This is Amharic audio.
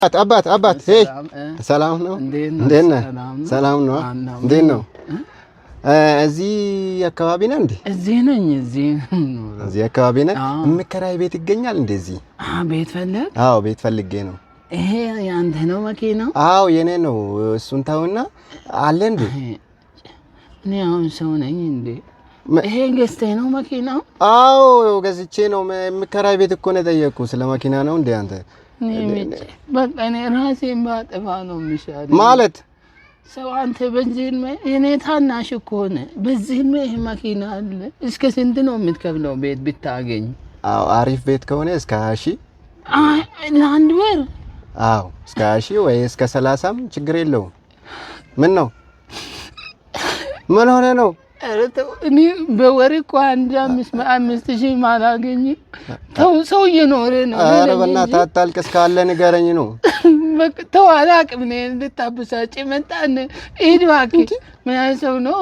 አባት ሰላም ነው እንዴት ነህ ሰላም ነው እንዴት ነው እዚህ አካባቢ ነህ እንዴ እዚህ ነኝ እዚህ አካባቢ ነህ የምከራይ ቤት ይገኛል እንደዚህ ቤት ፈለግ አዎ ቤት ፈልጌ ነው ይሄ ያንተ ነው መኪናው አዎ የኔ ነው እሱን ታውና አለ እንዴ እኔ አሁን ሰው ነኝ እንዴ ይሄ ገዝተህ ነው መኪናው አዎ ገዝቼ ነው የምከራይ ቤት እኮ ነው ጠየቅኩ ስለ መኪና ነው እንዴ አንተ በቃ እኔ ራሴን ባጠፋ ነው የሚሻለው ማለት ሰው አንተ በዚህ እኔ ታናሽ እኮ ነህ በዚህ መኪና አለ እስከ ስንት ነው የምትከፍለው ቤት ብታገኝ አዎ አሪፍ ቤት ከሆነ እስከ 20000 ለአንድ ወር አዎ እስከ 20000 ወይ እስከ 30 ችግር የለውም ምን ነው ምን ሆነ ነው እኔ በወር እኮ 5000 ማላገኝ ሰው እየኖረ ነው ኧረ በእናትህ አታልቅስ ካለ ንገረኝ ነው በቃ ተው አላቅም እኔ እንድታብሳጭ መጣን ሂድ እባክህ ምን አይነት ሰው ነው